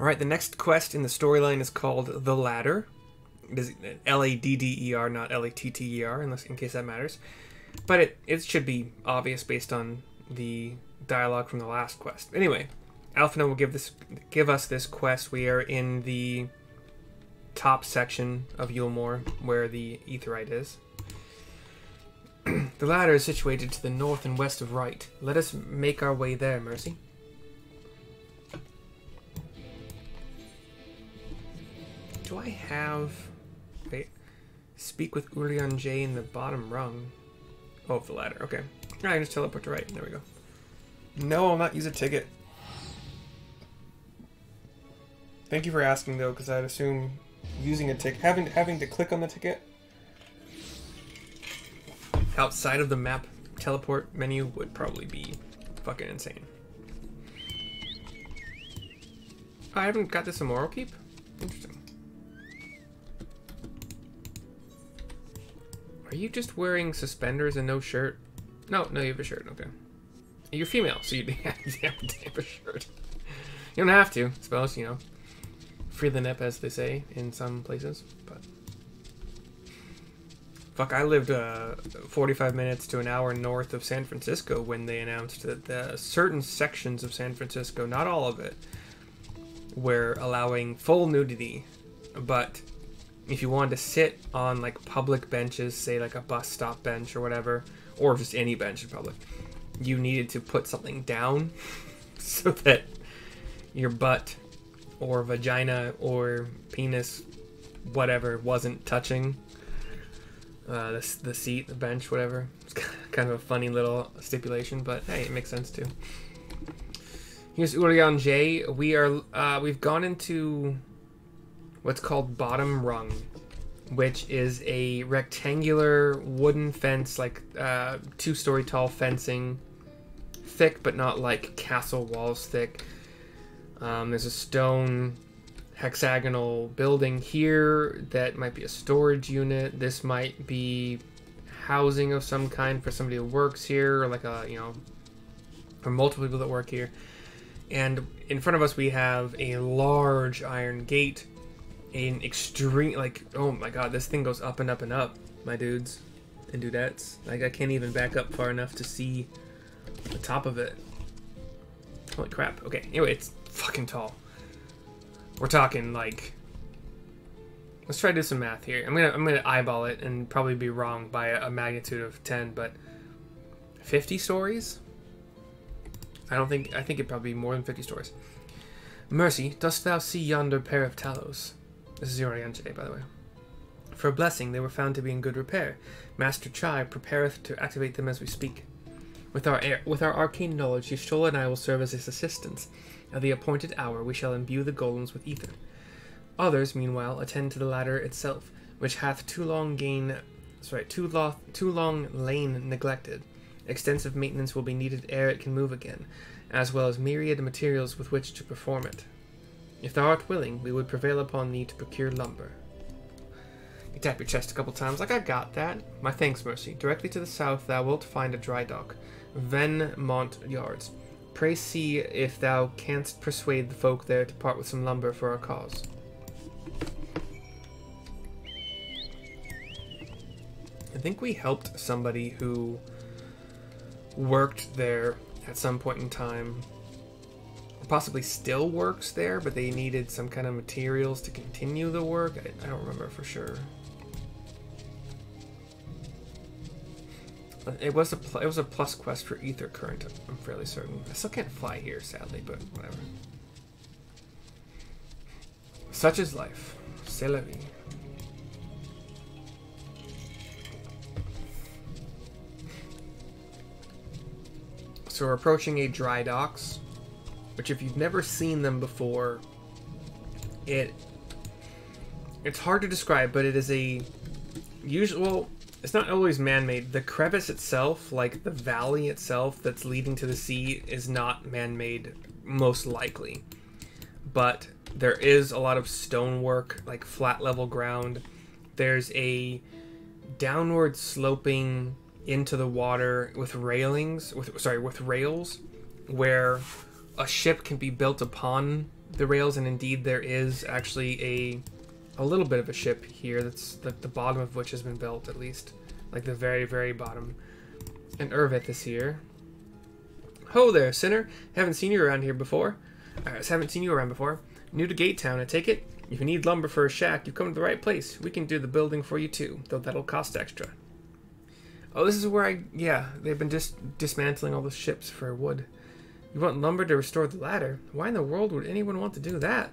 Alright, the next quest in the storyline is called The Ladder. It is Ladder, not Latter, unless in case that matters. But it should be obvious based on the dialogue from the last quest. Anyway, Alphina will give us this quest. We are in the top section of Yulmore, where the Aetheryte is. The ladder is situated to the north and west of Right. Let us make our way there, Mercy. Do I have... Wait. Speak with Ulian J in the bottom rung. Oh, the ladder. Okay. I can just teleport to Right. There we go. No, I'll not use a ticket. Thank you for asking, though, because I'd assume using a ticket... Having to click on the ticket outside of the map teleport menu would probably be fucking insane. I haven't got this Immoral Keep? Interesting. Are you just wearing suspenders and no shirt? No, you have a shirt, okay. You're female, so you have a shirt. You don't have to, I suppose, you know. Free the nip, as they say in some places, but... Fuck, I lived 45 minutes to an hour north of San Francisco when they announced that certain sections of San Francisco, not all of it, were allowing full nudity. But if you wanted to sit on like public benches, say like a bus stop bench or whatever, or just any bench in public, you needed to put something down so that your butt or vagina or penis, whatever, wasn't touching the seat, the bench, whatever. It's kind of a funny little stipulation, but hey, it makes sense too. Here's Urian J. We've gone into what's called Bottom Rung, which is a rectangular wooden fence, like 2-story tall fencing, thick but not like castle walls thick. There's a stone hexagonal building here that might be a storage unit. This might be housing of some kind for somebody who works here, or like a, you know, for multiple people that work here. And in front of us we have a large iron gate, an extreme, like, oh my god, this thing goes up and up and up, my dudes and dudettes. Like, I can't even back up far enough to see the top of it. Holy crap. Okay, anyway, it's fucking tall. We're talking like, let's try to do some math here. I'm gonna eyeball it and probably be wrong by a magnitude of 10, but 50 stories? I think it'd probably be more than 50 stories. Mercy, dost thou see yonder pair of tallows? This is Oriente, by the way. For a blessing, they were found to be in good repair. Master Chai prepareth to activate them as we speak. With our arcane knowledge, Yashtola and I will serve as his assistants. At the appointed hour, we shall imbue the golems with ether. Others, meanwhile, attend to the ladder itself, which hath too long lain neglected. Extensive maintenance will be needed ere it can move again, as well as myriad materials with which to perform it. If thou art willing, we would prevail upon thee to procure lumber. You tap your chest a couple times, like I got that. My thanks, Mercy. Directly to the south thou wilt find a dry dock, Venmont Yards. Pray see if thou canst persuade the folk there to part with some lumber for our cause. I think we helped somebody who worked there at some point in time, or possibly still works there, but they needed some kind of materials to continue the work. I don't remember for sure. It was a plus quest for ether current, I'm fairly certain. I still can't fly here, sadly, but whatever. Such is life. C'est la vie. So we're approaching a dry docks, which if you've never seen them before, it's hard to describe, but it is a usual. It's not always man-made. The crevice itself, like the valley itself that's leading to the sea, is not man-made, most likely. But there is a lot of stonework, like flat level ground. There's a downward sloping into the water with railings, with rails, where a ship can be built upon the rails, and indeed there is actually a little bit of a ship here that's the bottom of which has been built, at least. Like the very, very bottom. And Irvith is here. Ho there, sinner. Haven't seen you around before. New to Gate Town, I take it? If you need lumber for a shack, you've come to the right place. We can do the building for you too, though that'll cost extra. Oh, this is where yeah, they've been just dismantling all the ships for wood. You want lumber to restore the ladder? Why in the world would anyone want to do that?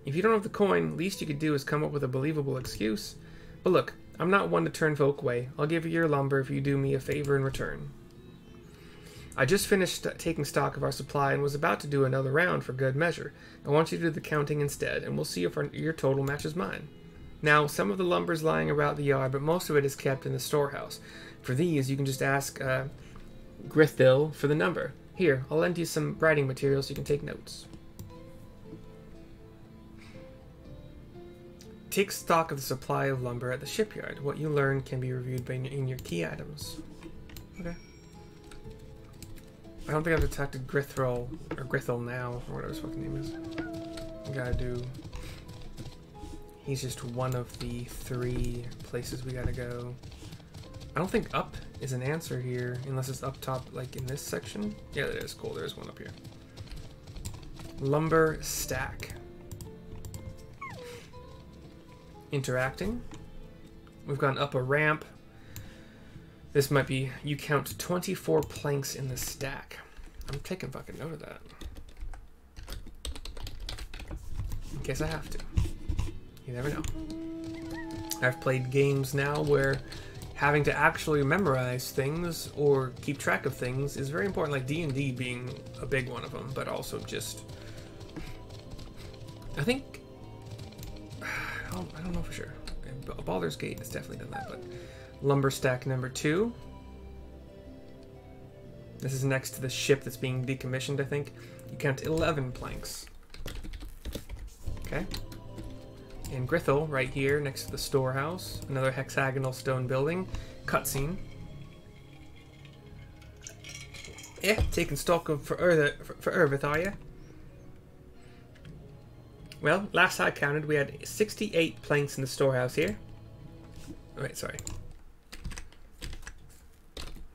If you don't have the coin, least you could do is come up with a believable excuse. But look, I'm not one to turn folk away. I'll give you your lumber if you do me a favor in return. I just finished taking stock of our supply and was about to do another round for good measure. I want you to do the counting instead, and we'll see if your total matches mine. Now, some of the lumber's lying around the yard, but most of it is kept in the storehouse. For these, you can just ask Grithil for the number. Here, I'll lend you some writing material so you can take notes. Take stock of the supply of lumber at the shipyard. What you learn can be reviewed in your key items. Okay. I don't think I've detected Grithil now, or whatever his fucking name is. We gotta do... He's just one of the 3 places we gotta go. I don't think up is an answer here, unless it's up top, like in this section. Yeah, it is. Cool, there's one up here. Lumber stack. Interacting. We've gone up a ramp. This might be, you count 24 planks in the stack. I'm taking fucking note of that. In case I have to. You never know. I've played games now where having to actually memorize things or keep track of things is very important, like D&D being a big one of them, but also just... I think... I don't know for sure. Baldur's Gate has definitely done that, but... Lumber stack number 2. This is next to the ship that's being decommissioned, I think. You count 11 planks. Okay. And Grithil, right here, next to the storehouse. Another hexagonal stone building. Cutscene. Yeah, taking stock of for Irvith, are you? Well, last I counted, we had 68 planks in the storehouse here. Oh, wait, sorry.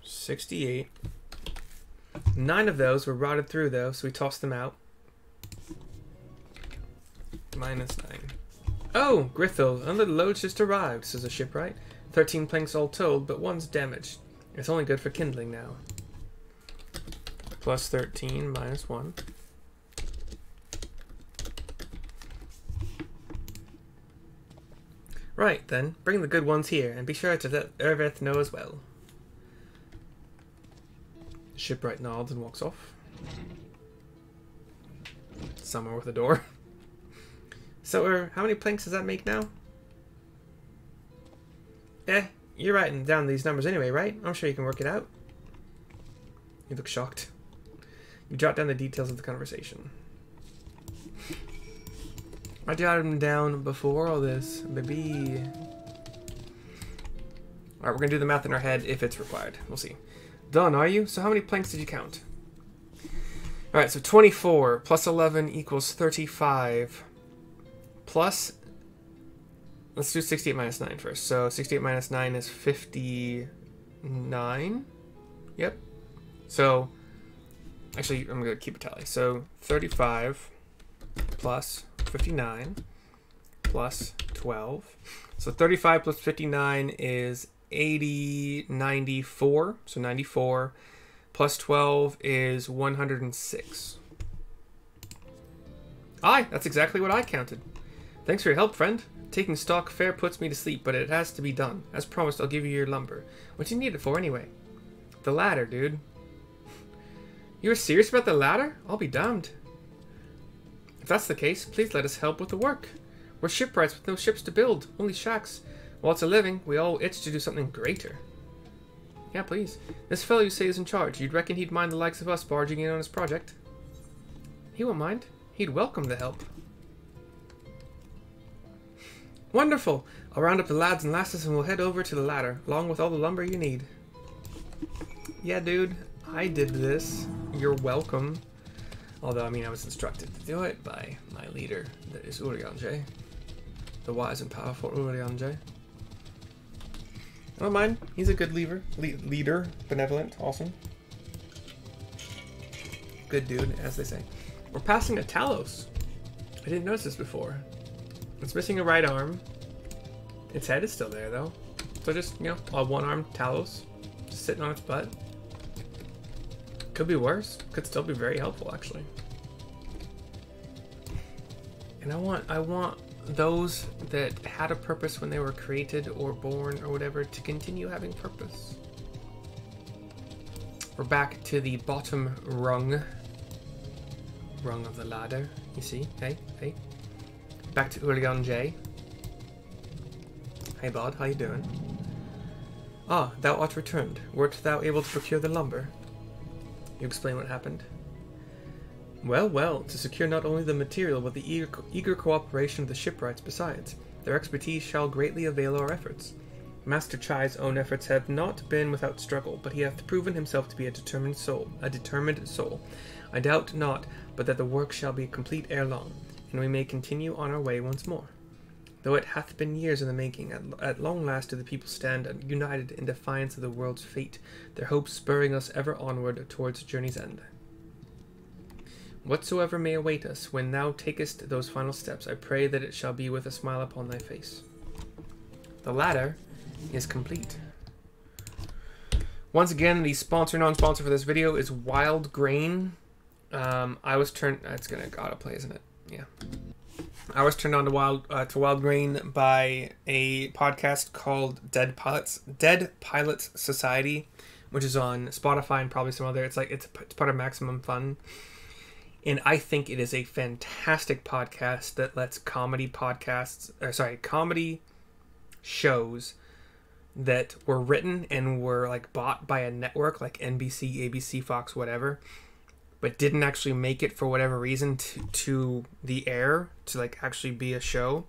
68. 9 of those were rotted through, though, so we tossed them out. -9. Oh, Grithil, another loads just arrived, says the shipwright. 13 planks all told, but one's damaged. It's only good for kindling now. +13, -1. Right, then. Bring the good ones here, and be sure to let Irvith know as well. The shipwright nods and walks off. Somewhere with a door. So, how many planks does that make now? You're writing down these numbers anyway, right? I'm sure you can work it out. You look shocked. You jot down the details of the conversation. I jotted them down before all this, baby. Alright, we're gonna do the math in our head if it's required. We'll see. Done, are you? So how many planks did you count? Alright, so 24 plus 11 equals 35. Plus, let's do 68 minus 9 first. So 68 minus 9 is 59. Yep. So, actually, I'm going to keep a tally. So 35 plus 59 plus 12. So 35 plus 59 is 94. So 94 plus 12 is 106. Aye, that's exactly what I counted. Thanks for your help, friend. Taking stock fair puts me to sleep, but it has to be done. As promised, I'll give you your lumber. What do you need it for, anyway? The ladder, dude. You were serious about the ladder? I'll be damned. If that's the case, please let us help with the work. We're shipwrights with no ships to build, only shacks. While it's a living, we all itch to do something greater. Yeah, please. This fellow you say is in charge. You'd reckon he'd mind the likes of us barging in on his project? He won't mind. He'd welcome the help. Wonderful! I'll round up the lads and lasses and we'll head over to the ladder, along with all the lumber you need. Yeah, dude. I did this. You're welcome. Although, I mean, I was instructed to do it by my leader, that is Urianger. The wise and powerful Urianger. I don't mind. He's a good leader. Benevolent. Awesome. Good dude, as they say. We're passing a Talos. I didn't notice this before. It's missing a right arm. Its head is still there, though. So just, you know, a one-armed Talos. Just sitting on its butt. Could be worse. Could still be very helpful, actually. And I want those that had a purpose when they were created or born or whatever to continue having purpose. We're back to the bottom rung of the ladder. You see? Hey. Back to Urianger. Hey, Bod, how you doing? Ah, thou art returned. Wert thou able to procure the lumber? You explain what happened. Well, to secure not only the material, but the eager cooperation of the shipwrights besides. Their expertise shall greatly avail our efforts. Master Chai's own efforts have not been without struggle, but he hath proven himself to be a determined soul. I doubt not, but that the work shall be complete ere long, and we may continue on our way once more. Though it hath been years in the making, at long last do the people stand united in defiance of the world's fate, their hopes spurring us ever onward towards journey's end. Whatsoever may await us, when thou takest those final steps, I pray that it shall be with a smile upon thy face. The ladder is complete. Once again, the non-sponsor for this video is Wildgrain. I was turned... It's going to autoplay, isn't it? Yeah. I was turned on to Wildgrain by a podcast called Dead Pilots Society, which is on Spotify and probably some other... It's part of Maximum Fun. And I think it is a fantastic podcast that lets comedy shows that were written and were like bought by a network like NBC, ABC, Fox, whatever, but didn't actually make it for whatever reason to the air to like actually be a show.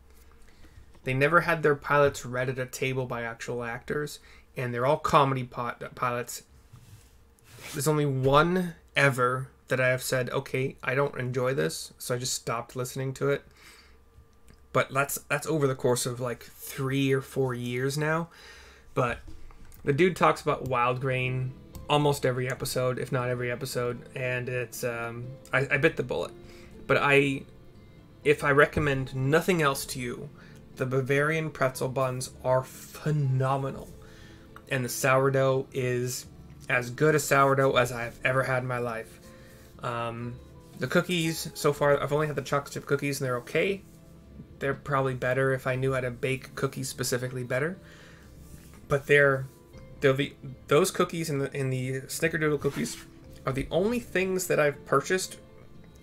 They never had their pilots read at a table by actual actors, and they're all comedy pilots. There's only one ever that I have said, okay, I don't enjoy this, so I just stopped listening to it. But that's over the course of like 3 or 4 years now. But the dude talks about Wildgrain almost every episode, if not every episode, and it's I bit the bullet. But if I recommend nothing else to you, the Bavarian Pretzel Buns are phenomenal, and the sourdough is as good a sourdough as I've ever had in my life. The cookies, so far, I've only had the chocolate chip cookies, and they're okay. They're probably better if I knew how to bake cookies specifically better. But those cookies and the Snickerdoodle cookies are the only things that I've purchased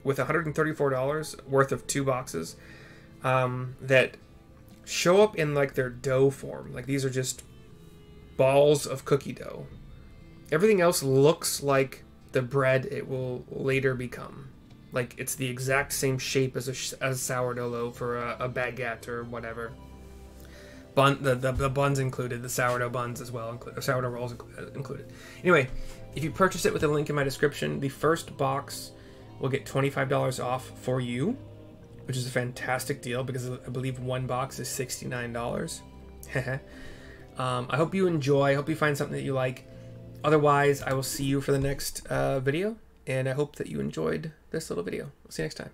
with $134 worth of 2 boxes that show up in like their dough form. Like these are just balls of cookie dough. Everything else looks like the bread it will later become. Like it's the exact same shape as a sourdough loaf or a baguette or whatever. The buns included, the sourdough buns as well, sourdough rolls included. Anyway, if you purchase it with a link in my description, the first box will get $25 off for you, which is a fantastic deal because I believe one box is $69. I hope you enjoy. I hope you find something that you like. Otherwise, I will see you for the next video, and I hope that you enjoyed this little video. I'll see you next time.